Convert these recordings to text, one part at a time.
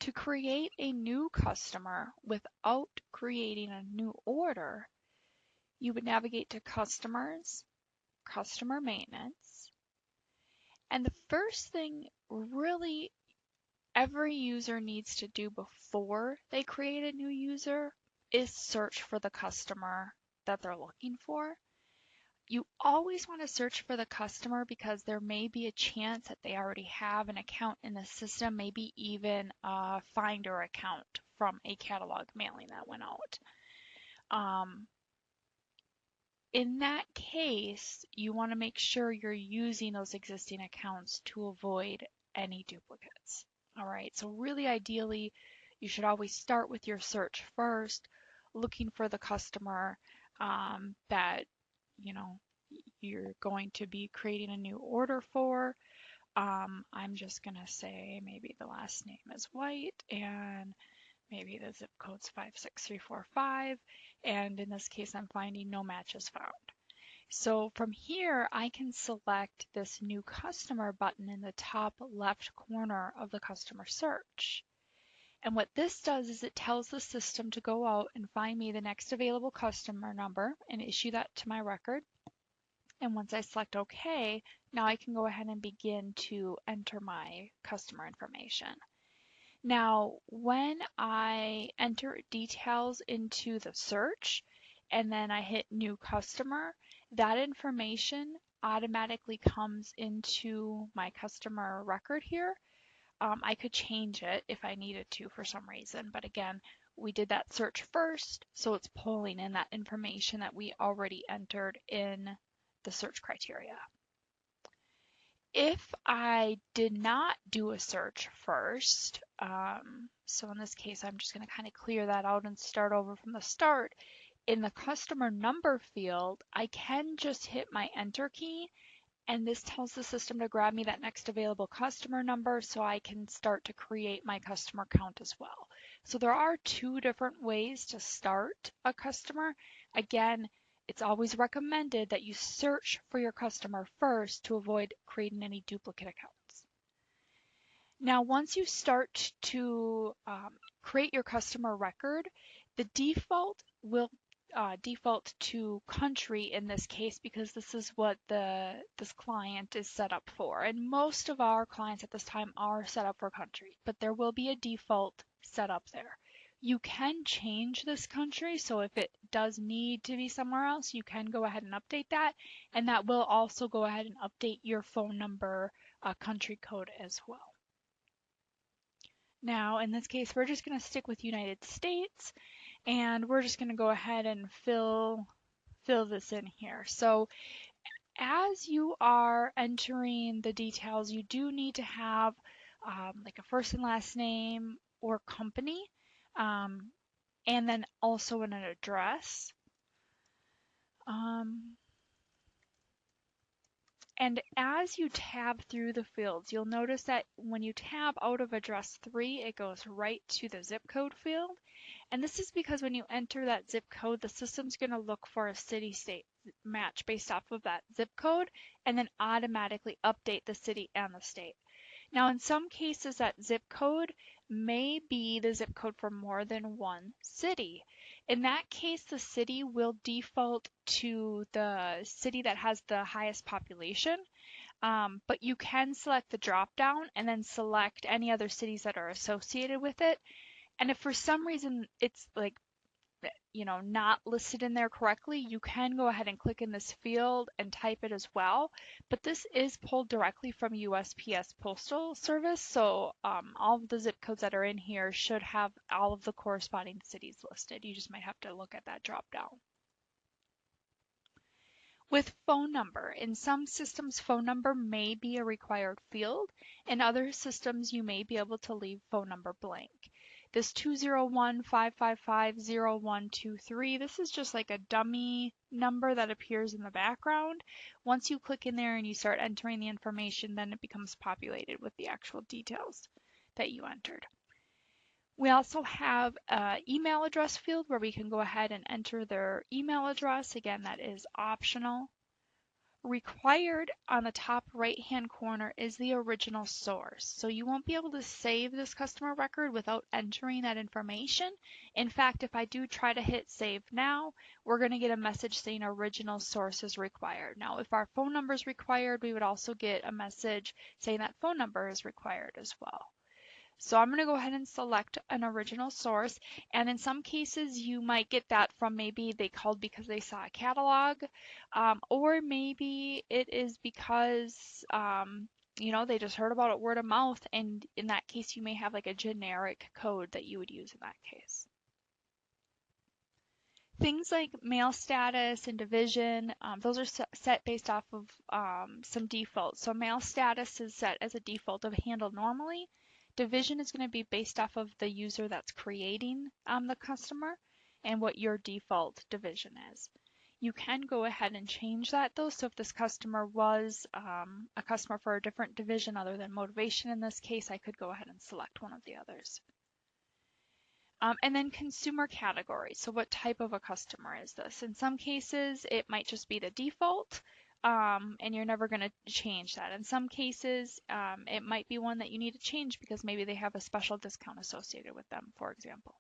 To create a new customer without creating a new order, you would navigate to Customers, Customer Maintenance, and the first thing really every user needs to do before they create a new user is search for the customer that they're looking for. You always want to search for the customer because there may be a chance that they already have an account in the system, maybe even a Finder account from a catalog mailing that went out. In that case, you want to make sure you're using those existing accounts to avoid any duplicates. All right, so really ideally, you should always start with your search first, looking for the customer that you know you're going to be creating a new order for. I'm just gonna say maybe the last name is White and maybe the zip code's 56345, and in this case I'm finding no matches found. So from here I can select this new customer button in the top left corner of the customer search. And what this does is it tells the system to go out and find me the next available customer number and issue that to my record. And once I select OK, now I can go ahead and begin to enter my customer information. Now, when I enter details into the search and then I hit new customer, that information automatically comes into my customer record here. I could change it if I needed to for some reason, but again, we did that search first, so it's pulling in that information that we already entered in the search criteria. If I did not do a search first, so in this case, I'm just going to kind of clear that out and start over from the start. In the customer number field, I can just hit my enter key, and this tells the system to grab me that next available customer number so I can start to create my customer count as well. So there are two different ways to start a customer. Again, it's always recommended that you search for your customer first to avoid creating any duplicate accounts. Now, once you start to create your customer record, the default will default to country in this case because this is what this client is set up for. And most of our clients at this time are set up for country, but there will be a default set up there. You can change this country, so if it does need to be somewhere else, you can go ahead and update that, and that will also go ahead and update your phone number country code as well. Now, in this case, we're just going to stick with United States, and we're just going to go ahead and fill this in here. So as you are entering the details, you do need to have like a first and last name or company, and then also an address. And as you tab through the fields, you'll notice that when you tab out of address 3, it goes right to the zip code field. And this is because when you enter that zip code, the system's going to look for a city-state match based off of that zip code and then automatically update the city and the state. Now, in some cases, that zip code may be the zip code for more than one city. In that case, the city will default to the city that has the highest population, but you can select the drop-down and then select any other cities that are associated with it. And if for some reason it's like, not listed in there correctly, you can go ahead and click in this field and type it as well. But this is pulled directly from USPS Postal Service, so all of the zip codes that are in here should have all of the corresponding cities listed. You just might have to look at that drop down. With phone number, in some systems phone number may be a required field. In other systems you may be able to leave phone number blank. This 201-555-0123, this is just like a dummy number that appears in the background. Once you click in there and you start entering the information, then it becomes populated with the actual details that you entered. We also have an email address field where we can go ahead and enter their email address. Again, that is optional. Required on the top right-hand corner is the original source. So you won't be able to save this customer record without entering that information. In fact, if I do try to hit save now, we're going to get a message saying original source is required. Now, if our phone number is required, we would also get a message saying that phone number is required as well. So I'm going to go ahead and select an original source. And in some cases, you might get that from maybe they called because they saw a catalog, or maybe it is because, they just heard about it word of mouth. And in that case, you may have like a generic code that you would use in that case. Things like mail status and division, those are set based off of some defaults. So mail status is set as a default of handle normally. Division is going to be based off of the user that's creating the customer and what your default division is. You can go ahead and change that though. So if this customer was a customer for a different division other than motivation in this case, I could go ahead and select one of the others. And then consumer category. So what type of a customer is this? In some cases, it might just be the default, and you're never going to change that. In some cases, it might be one that you need to change because maybe they have a special discount associated with them, for example.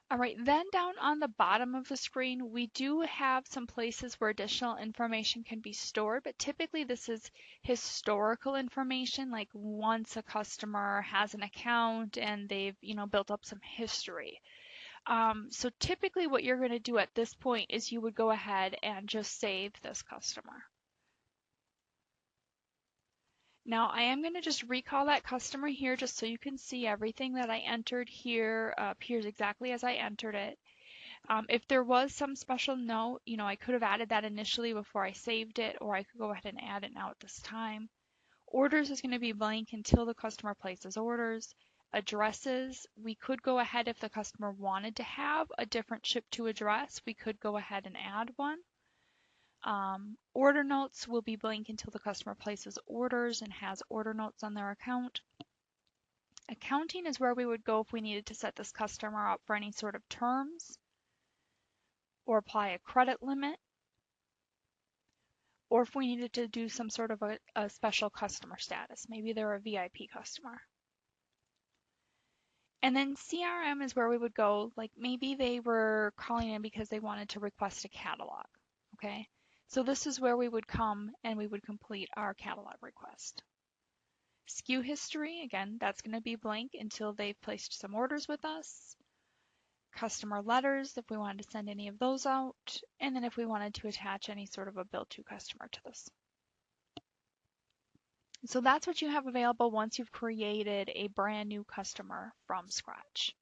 All right, then down on the bottom of the screen, we do have some places where additional information can be stored, but typically this is historical information, like once a customer has an account and they've, built up some history. So typically what you're going to do at this point is you would go ahead and just save this customer. Now I am going to just recall that customer here just so you can see everything that I entered here appears exactly as I entered it. If there was some special note, I could have added that initially before I saved it, or I could go ahead and add it now at this time. Orders is going to be blank until the customer places orders. Addresses, we could go ahead if the customer wanted to have a different ship to address, we could go ahead and add one. Order notes will be blank until the customer places orders and has order notes on their account. Accounting is where we would go if we needed to set this customer up for any sort of terms, or apply a credit limit, or if we needed to do some sort of a special customer status. Maybe they're a VIP customer. And then CRM is where we would go, like maybe they were calling in because they wanted to request a catalog, okay? So this is where we would come and we would complete our catalog request. SKU history, again, that's going to be blank until they've placed some orders with us. Customer letters, if we wanted to send any of those out, and then if we wanted to attach any sort of a bill to customer to this. So that's what you have available once you've created a brand new customer from scratch.